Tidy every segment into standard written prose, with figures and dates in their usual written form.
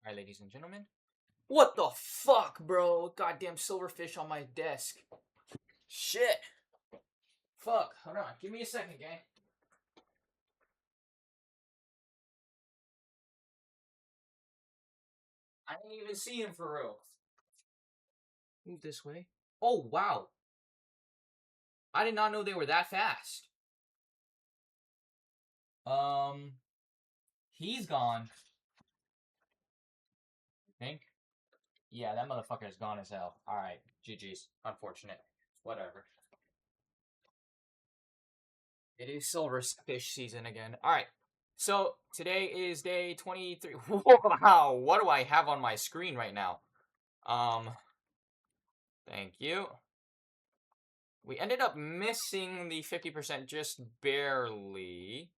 Alright, ladies and gentlemen. What the fuck, bro? Goddamn silverfish on my desk. Shit. Fuck. Hold on. Give me a second, gang. I didn't even see him for real. Move this way. Oh, wow. I did not know they were that fast. He's gone. I think. Yeah, that motherfucker is gone as hell. Alright, GG's. Unfortunate. Whatever. It is silverfish season again. Alright. So, today is day 23. Wow, what do I have on my screen right now? Thank you. We ended up missing the 50% just barely,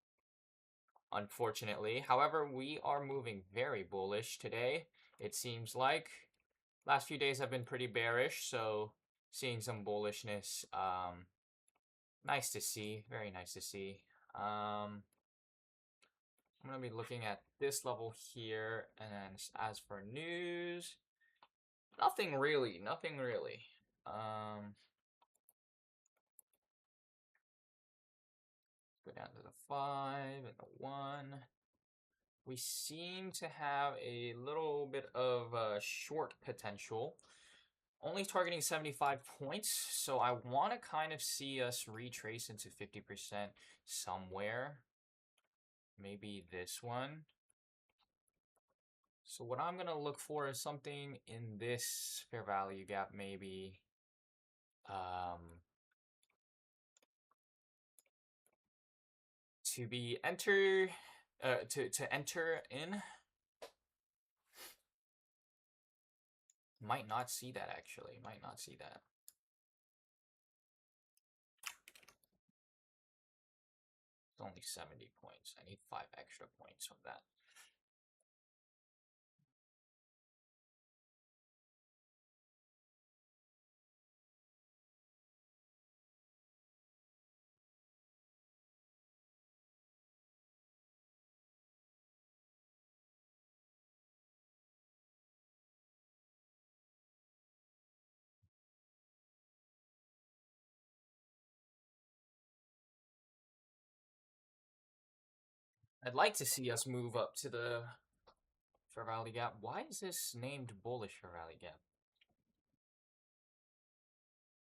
unfortunately. However, we are moving very bullish today, it seems like. Last few days have been pretty bearish, so seeing some bullishness, nice to see. Very nice to see. I'm going to be looking at this level here, and then as for news, nothing really. Go down to the 5 and the 1. We seem to have a little bit of short potential. Only targeting 75 points, so I want to kind of see us retrace into 50% somewhere. Maybe this one. So what I'm going to look for is something in this fair value gap, maybe. To be enter, to enter in. Might not see that, actually. Might not see that. It's only 70 points. I need 5 extra points of that. I'd like to see us move up to the Fair Valley Gap. Why is this named Bullish Fair Valley Gap?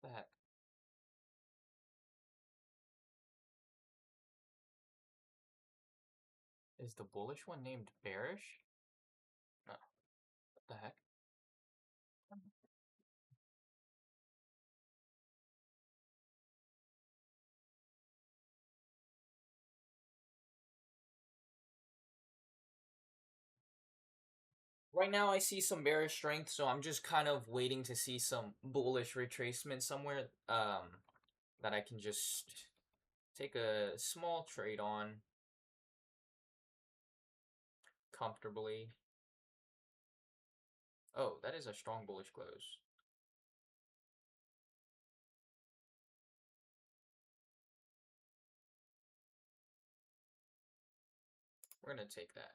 What the heck? Is the bullish one named Bearish? No. What the heck? Right now I see some bearish strength, so I'm just kind of waiting to see some bullish retracement somewhere that I can just take a small trade on comfortably. Oh, that is a strong bullish close. We're going to take that.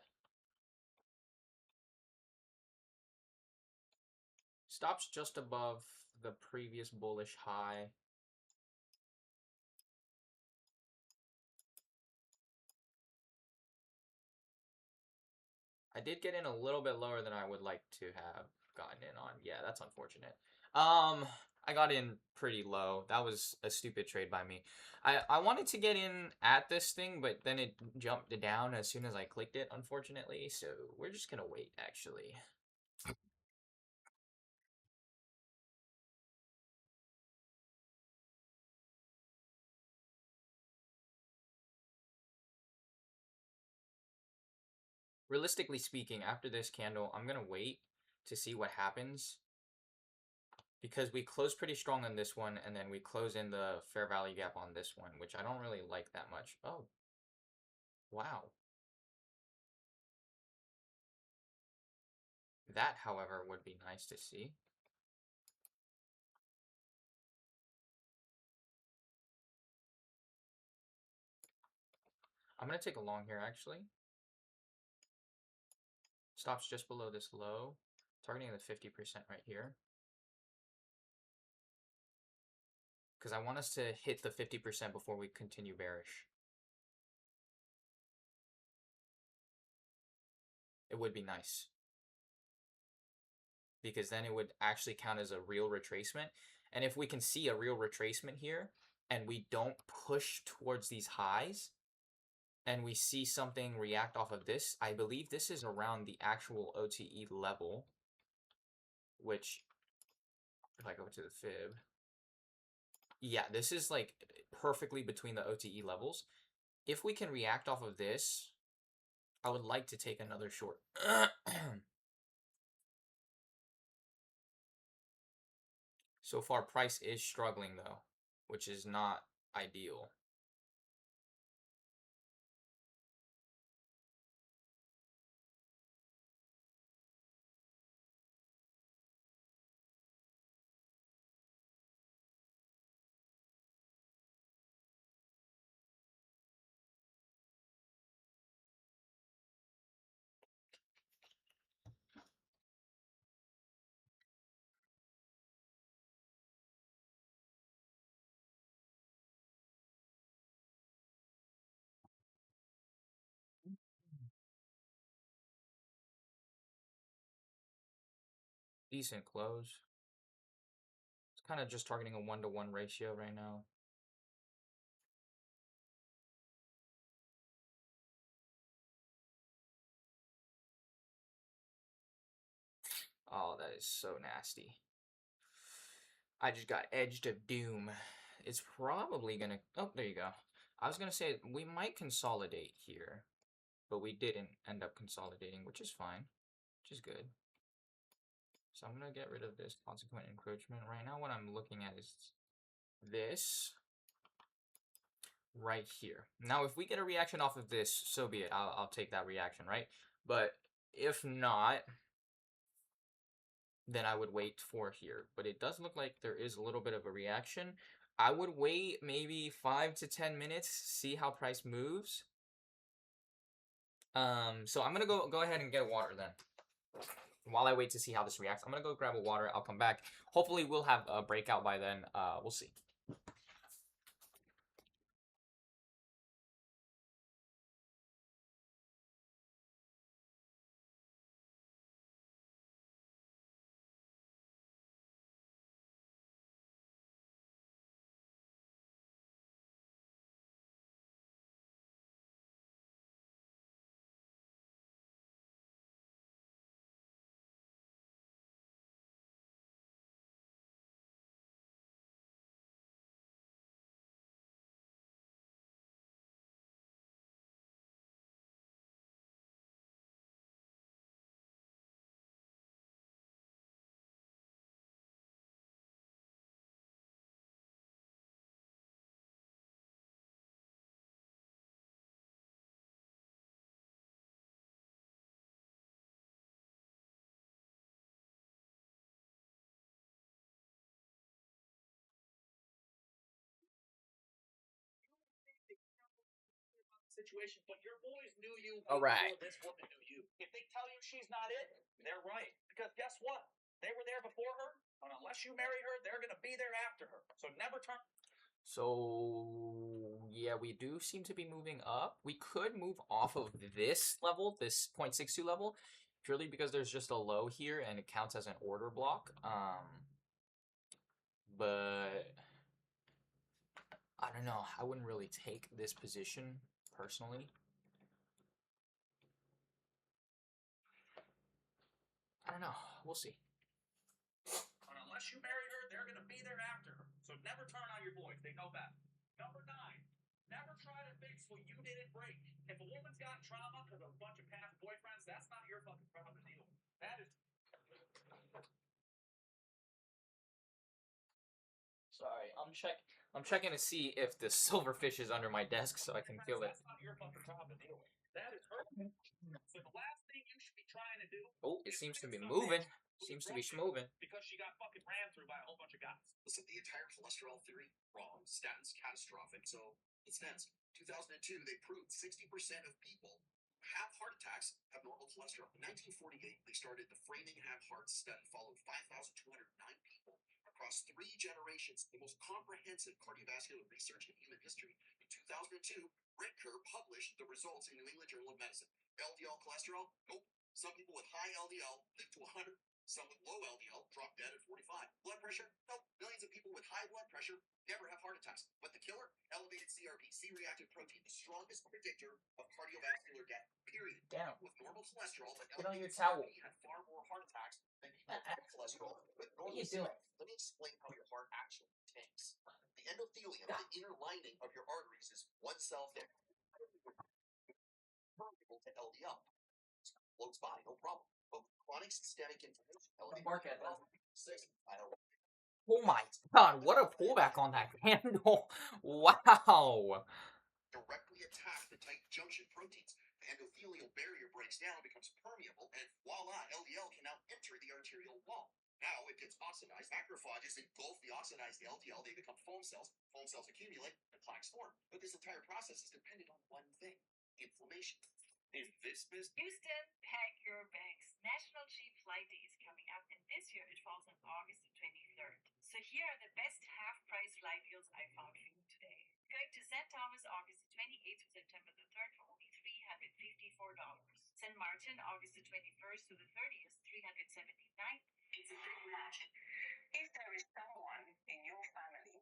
Stops just above the previous bullish high. I did get in a little bit lower than I would like to have gotten in on. Yeah, that's unfortunate. I got in pretty low. That was a stupid trade by me. I wanted to get in at this thing, but then it jumped down as soon as I clicked it, unfortunately. So we're just gonna wait, actually. Realistically speaking, after this candle, I'm gonna wait to see what happens. Because we close pretty strong on this one, and then we close in the fair value gap on this one, which I don't really like that much. Oh. Wow. That, however, would be nice to see. I'm going to take a long here, actually. Stops just below this low, targeting the 50% right here. Because I want us to hit the 50% before we continue bearish. It would be nice. Because then it would actually count as a real retracement. And if we can see a real retracement here, and we don't push towards these highs, and we see something react off of this, I believe this is around the actual OTE level, which, if I go to the fib, yeah, this is like perfectly between the OTE levels. If we can react off of this, I would like to take another short. So far, price is struggling though, which is not ideal. Decent close. It's kind of just targeting a 1-to-1 ratio right now. Oh, that is so nasty. I just got edged of doom. It's probably gonna... Oh, there you go. I was gonna say, we might consolidate here, but we didn't end up consolidating, which is fine, which is good. So I'm gonna get rid of this consequent encroachment. Right now, what I'm looking at is this right here. Now, if we get a reaction off of this, so be it. I'll take that reaction, right? But if not, then I would wait for here. But it does look like there is a little bit of a reaction. I would wait maybe 5 to 10 minutes, see how price moves. So I'm gonna go ahead and get water then. While I wait to see how this reacts, I'm gonna go grab a water. I'll come back. Hopefully we'll have a breakout by then. We'll see. Situation, but your boys knew you All right. before this woman knew you. If they tell you she's not it, they're right. Because guess what? They were there before her, and unless you marry her, they're going to be there after her. So never turn. So, yeah, we do seem to be moving up. We could move off of this level, this 0.62 level, purely because there's just a low here and it counts as an order block. But I don't know. I wouldn't really take this position personally. I don't know. We'll see. And unless you marry her, they're going to be there after her. So never turn on your boys. They know that. Number 9, never try to fix what you didn't break. If a woman's got trauma because of a bunch of past boyfriends, that's not your fucking problem to deal with. That is. Sorry, I'm checking to see if the silverfish is under my desk so I can kill it. That's not your fucking problem to deal with. That is her. So the last thing you should be trying to do. Oh, it seems to be moving. Seems to be schmoving. Because she got fucking ran through by a whole bunch of guys. Listen, the entire cholesterol theory, wrong. Statins catastrophic. So, what's next? 2002, they proved 60% of people have heart attacks have normal cholesterol. In 1948, they started the Framing Have Hearts study, followed 5,209 people across 3 generations, the most comprehensive cardiovascular research in human history. In 2002, Ritker published the results in New England Journal of Medicine. LDL cholesterol? Nope. Some people with high LDL live to 100. Some with low LDL drop dead at 45. Blood pressure? Nope. Millions of people with high blood pressure never have heart attacks. But the killer? Elevated CRP, C-reactive protein, the strongest predictor of cardiovascular death, period. Damn. With normal cholesterol, but Get on your elevated towel. CRP had far more heart attacks than people with high cholesterol. With What are normal you doing? Let me explain how your heart actually tanks. The endothelium, the inner lining of your arteries, is one cell thick. Permeable to LDL. Floats by, no problem. But with chronic systemic inflammation, Mark it. I don't Oh my god, what a pullback on that candle. Wow. directly attack the tight junction proteins. The endothelial barrier breaks down, becomes permeable, and voila, LDL can now enter the arterial wall. Now it gets oxidized. Macrophages engulf the oxidized LDL. They become foam cells. Foam cells accumulate, and plaques form. But this entire process is dependent on one thing: inflammation. In this business, Houston, pack your bags. National Cheap Flight Day is coming up, and this year it falls on August the 23rd. So here are the best half-price flight deals I found for you today. Going to St. Thomas August the 28th to September the 3rd for only $354. St. Martin August the 21st to the 30th, $379. It's a big match. If there is someone in your family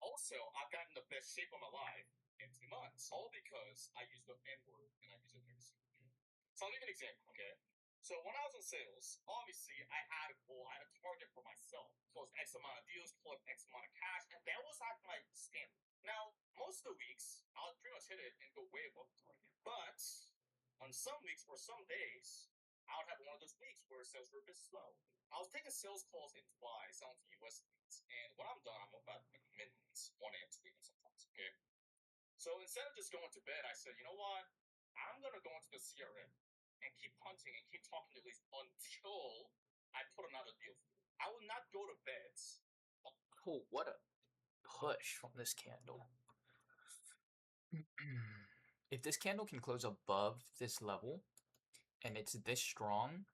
Also, I've gotten the best shape of my life in 2 months, all because I use the N word and I use it every single day. So I'll give you an example, okay? So when I was in sales, obviously I had a goal, I had a target for myself, close X amount of deals, collect X amount of cash, and that was like my standard. Now, most of the weeks, I'll pretty much hit it and go way above the target. But on some weeks or some days, I would have one of those weeks where sales were a bit slow. I was taking sales calls in Dubai, selling to US leads, and when I'm done, I'm about like midnight, 1 a.m. 2 a.m. sometimes, okay? So instead of just going to bed, I said, you know what? I'm gonna go into the CRM and keep hunting and keep talking to leads until I put another deal through. I will not go to bed. Oh, what a push from this candle. If this candle can close above this level and it's this strong,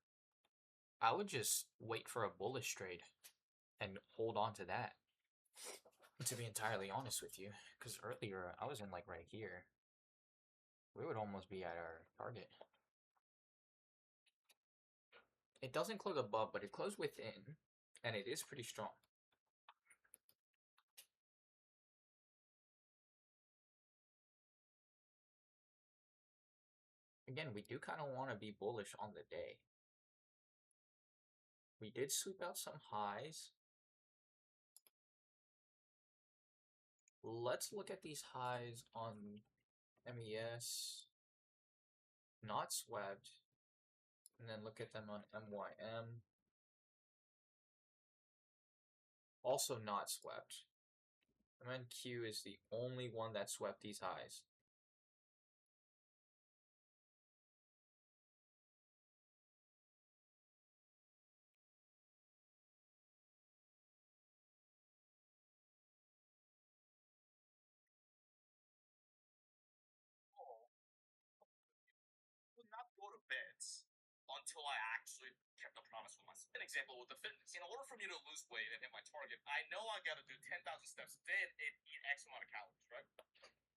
I would just wait for a bullish trade and hold on to that. To be entirely honest with you, because earlier I was in like right here. We would almost be at our target. It doesn't close above, but it closed within, and it is pretty strong. Again, we do kind of want to be bullish on the day. We did sweep out some highs. Let's look at these highs on MES. Not swept. And then look at them on MYM. Also not swept. MNQ is the only one that swept these highs. Would not go to bed until I actually kept the promise with myself. An example with the fitness. In order for me to lose weight and hit my target, I know I gotta do 10,000 steps a day and eat X amount of calories, right?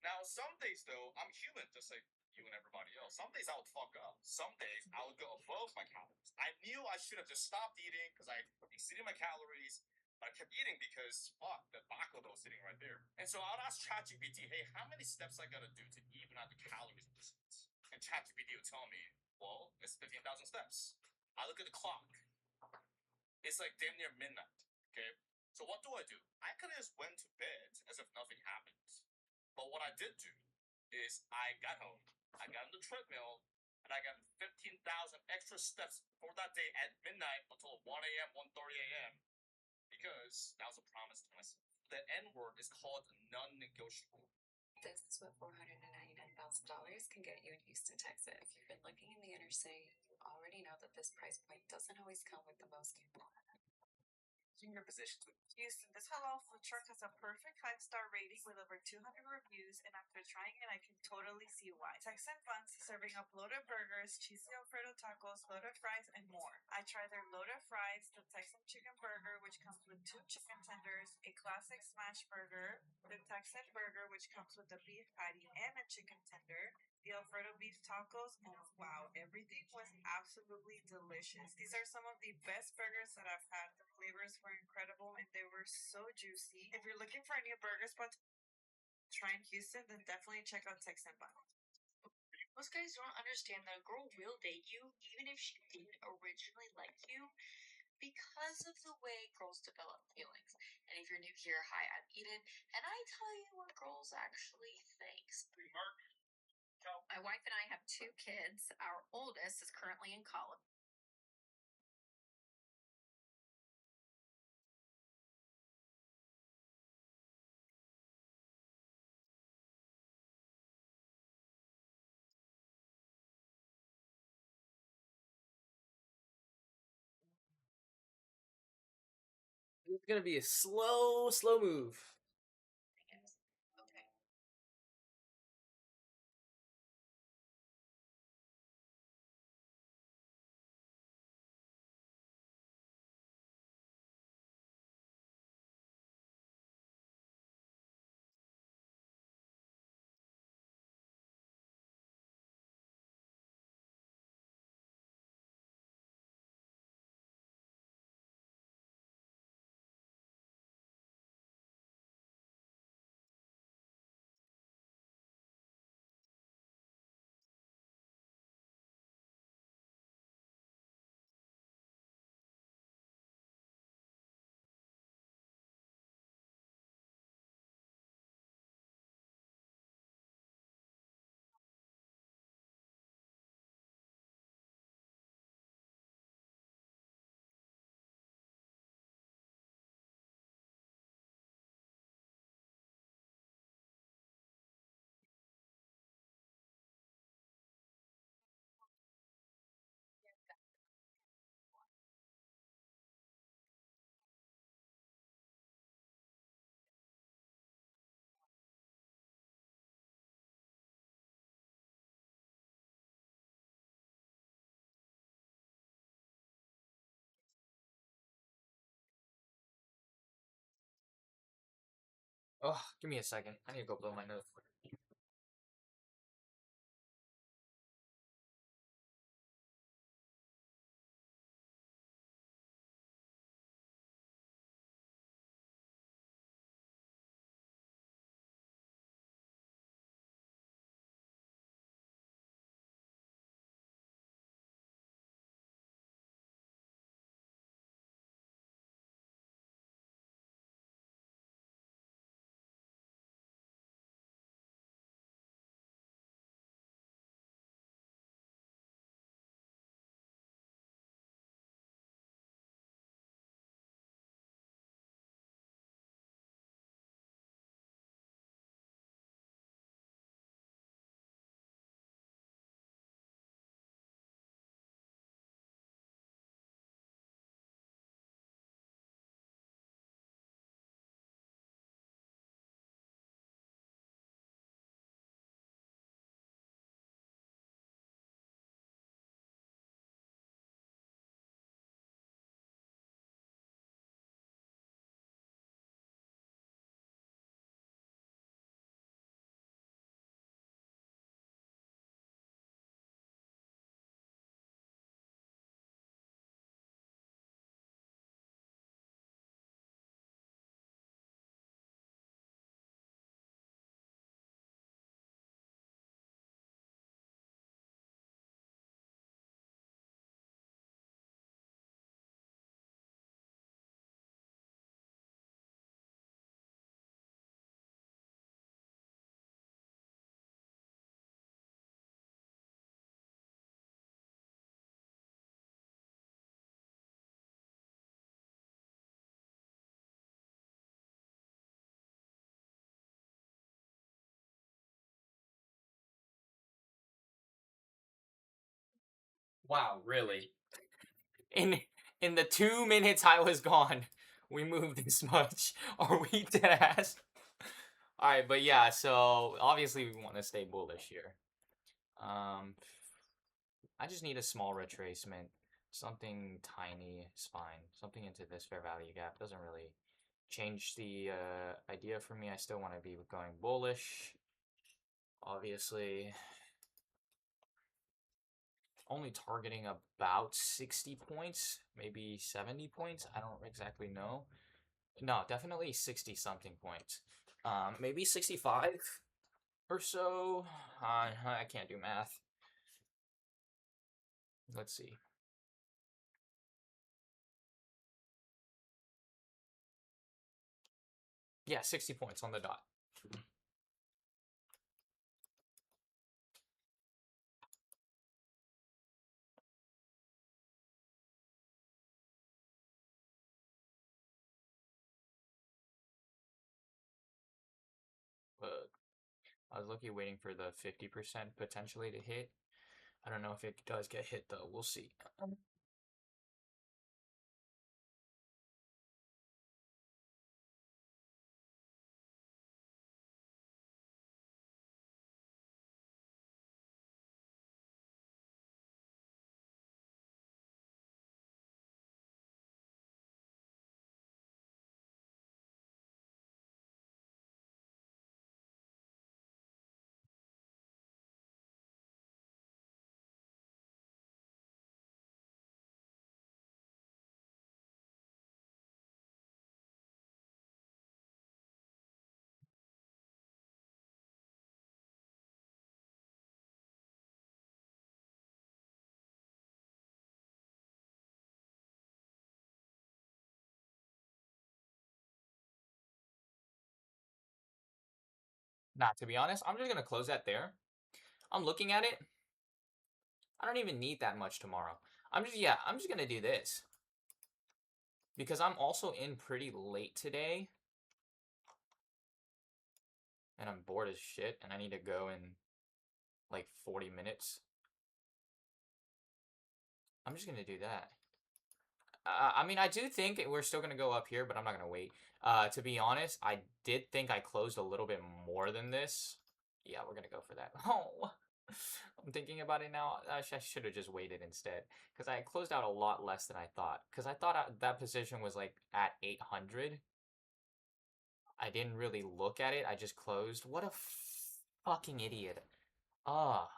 Now, some days though, I'm human just like you and everybody else. Some days I would fuck up. Some days I would go above my calories. I knew I should have just stopped eating because I exceeded my calories. But I kept eating because fuck, the baklava was sitting right there. And so I'd ask ChatGPT, hey, how many steps I gotta do to even out the calories of this? And ChatGPT would tell me, well, it's 15,000 steps. I look at the clock. It's like damn near midnight. Okay. So what do? I could have just went to bed as if nothing happened. But what I did do is I got home, I got on the treadmill, and I got 15,000 extra steps for that day at midnight until 1 a.m., 1:30 a.m. Because that was a promise to myself. The N word is called non-negotiable. This is what $499,000 can get you in Houston, Texas. If you've been looking in the interstate, you already know that this price point doesn't always come with the most people. In your position. Houston, this halal food truck has a perfect 5-star rating with over 200 reviews, and after trying it, I can totally see why. Texan Buns serving up loaded burgers, cheesy Alfredo tacos, loaded fries, and more. I tried their loaded fries, the Texan chicken burger, which comes with 2 chicken tenders, a classic smash burger, the Texan burger, which comes with a beef patty and a chicken tender, the Alfredo beef tacos, and wow, everything was absolutely delicious. These are some of the best burgers that I've had. The flavors were incredible and they were so juicy. If you're looking for a new burger spot to try in Houston, then definitely check out Texan Bun. Most guys don't understand that a girl will date you even if she didn't originally like you because of the way girls develop feelings. And if you're new here, hi, I'm Eden, and I tell you what girls actually think. Mark. My wife and I have 2 kids. Our oldest is currently in college. It's gonna be a slow move. Okay. Oh, give me a second. I need to go blow my nose. Wow, really? In in the 2 minutes I was gone, we moved this much. Are we dead ass? Alright, but yeah, so obviously we want to stay bullish here. I just need a small retracement. Something tiny is fine. Something into this fair value gap doesn't really change the idea for me. I still want to be going bullish. Obviously, only targeting about 60 points, maybe 70 points. I don't exactly know. No, definitely 60 something points. Maybe 65 or so. I can't do math. Let's see. Yeah, 60 points on the dot. But I was lucky waiting for the 50% potentially to hit. I don't know if it does get hit though. We'll see. Nah, to be honest, I'm just gonna close that there. I'm looking at it. I don't even need that much tomorrow. I'm just gonna do this. Because I'm also in pretty late today. And I'm bored as shit, and I need to go in like 40 minutes. I'm just gonna do that. I mean, I do think we're still gonna go up here, but I'm not gonna wait. To be honest, I did think I closed a little bit more than this. Yeah, we're gonna go for that. Oh, I'm thinking about it now. I should have just waited instead, because I closed out a lot less than I thought. Because I thought that position was like at 800. I didn't really look at it. I just closed. What a fucking idiot. Ah.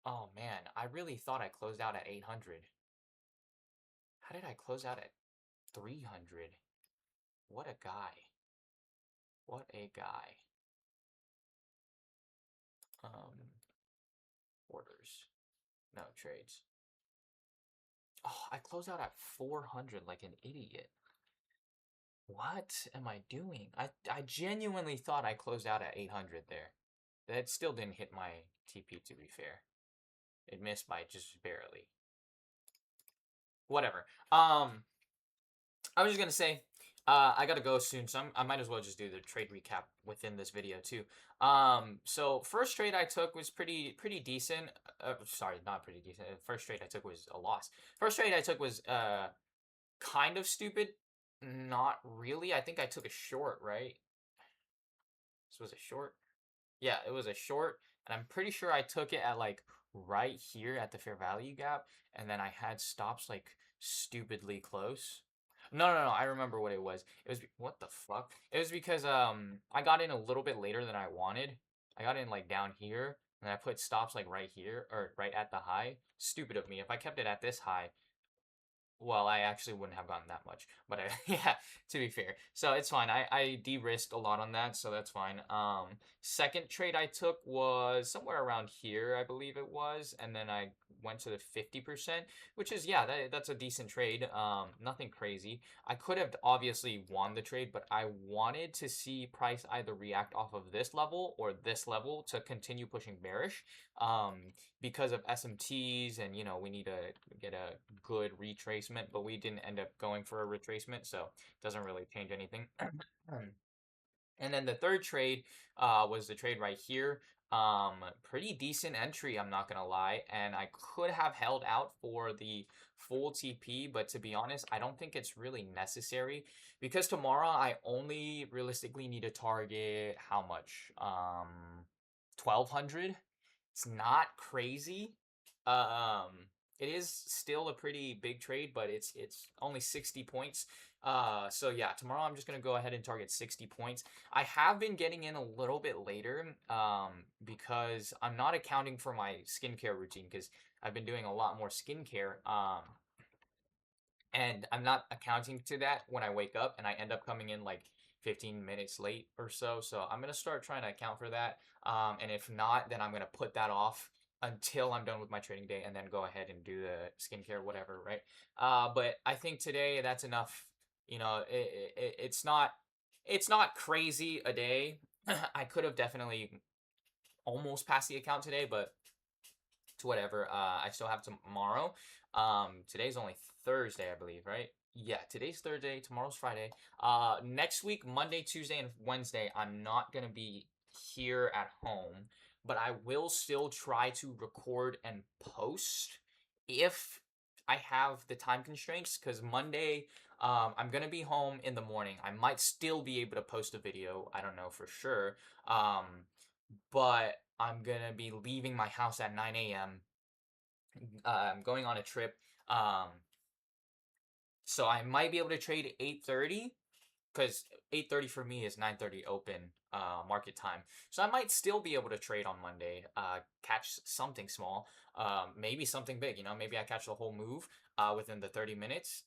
Oh man, I really thought I closed out at 800. How did I close out at 300? What a guy. What a guy. Um, orders. No, trades. Oh, I closed out at 400 like an idiot. What am I doing? I genuinely thought I closed out at 800 there. That still didn't hit my TP, to be fair. It missed by just barely. Whatever. I was just gonna say, I gotta go soon, so I might as well just do the trade recap within this video too. So first trade I took was pretty decent. Sorry, not pretty decent. First trade I took was a loss. First trade I took was kind of stupid. Not really. I think I took a short, right? This was a short. Yeah, it was a short, and I'm pretty sure I took it at like right here at the fair value gap, and then I had stops like stupidly close. No. I remember what it was. It was what the fuck? It was because I got in a little bit later than I wanted. I got in like down here, and I put stops like right here or right at the high. Stupid of me. If I kept it at this high, well, I actually wouldn't have gotten that much, but yeah, to be fair. So it's fine. I de-risked a lot on that, so that's fine. Second trade I took was somewhere around here, I believe it was, and then I went to the 50%, which is, yeah, that's a decent trade. Nothing crazy. I could have obviously won the trade, but I wanted to see price either react off of this level or this level to continue pushing bearish. Because of SMTs and we need to get a good retracement, but we didn't end up going for a retracement, so it doesn't really change anything. And then the third trade was the trade right here. Pretty decent entry, I'm not gonna lie. And I could have held out for the full TP, but to be honest, I don't think it's really necessary because tomorrow I only realistically need to target how much? 1200. It's not crazy. Um, it is still a pretty big trade, but it's only 60 points. So yeah, tomorrow I'm just gonna go ahead and target 60 points. I have been getting in a little bit later, because I'm not accounting for my skincare routine because I've been doing a lot more skincare. And I'm not accounting to that when I wake up, and I end up coming in like 15 minutes late or so. So I'm gonna start trying to account for that. And if not, then I'm gonna put that off until I'm done with my trading day, and then go ahead and do the skincare, whatever, right? But I think today that's enough. It's not crazy a day. I could have definitely almost passed the account today, but to whatever. I still have tomorrow. Today's only Thursday, I believe, right? Yeah, today's Thursday, tomorrow's Friday. Next week, Monday, Tuesday, and Wednesday, I'm not gonna be here at home, but I will still try to record and post if I have the time constraints. Because Monday, I'm gonna be home in the morning. I might still be able to post a video. I don't know for sure. But I'm gonna be leaving my house at 9 a.m. I'm going on a trip. Um, so I might be able to trade at 8:30 because 8:30 for me is 9:30 open market time. So I might still be able to trade on Monday, catch something small, maybe something big. Maybe I catch the whole move within the 30 minutes.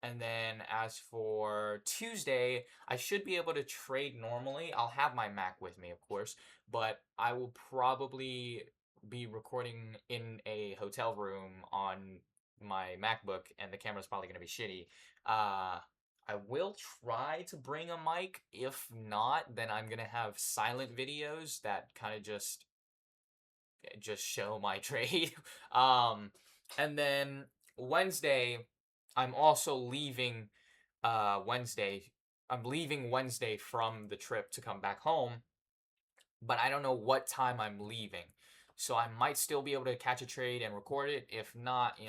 And then as for Tuesday, I should be able to trade normally. I'll have my Mac with me, of course, but I will probably be recording in a hotel room on my MacBook, and the camera's probably going to be shitty. I will try to bring a mic. If not, then I'm going to have silent videos that kind of just show my trade. And then Wednesday, I'm also leaving. Wednesday, I'm leaving Wednesday from the trip to come back home, but I don't know what time I'm leaving. So I might still be able to catch a trade and record it. If not,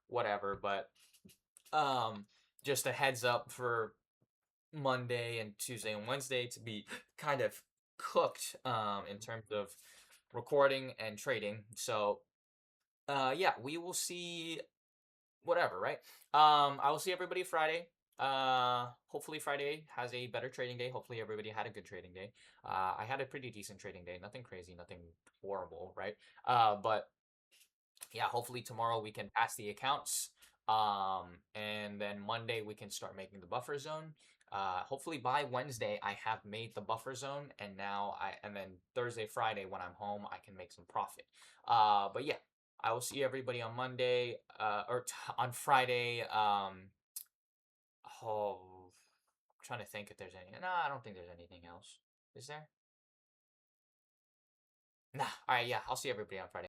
whatever. But um, just a heads up for Monday and Tuesday and Wednesday to be kind of cooked in terms of recording and trading. So yeah, we will see whatever, right? I will see everybody Friday. Hopefully Friday has a better trading day. Hopefully everybody had a good trading day. I had a pretty decent trading day. Nothing crazy, nothing horrible, right? But yeah, hopefully tomorrow we can pass the accounts. And then Monday we can start making the buffer zone. Hopefully by Wednesday I have made the buffer zone, and then Thursday, Friday when I'm home I can make some profit. But yeah, I will see everybody on Monday, on Friday. Oh, I'm trying to think if there's any. No, I don't think there's anything else. Is there? Nah. All right. Yeah, I'll see everybody on Friday.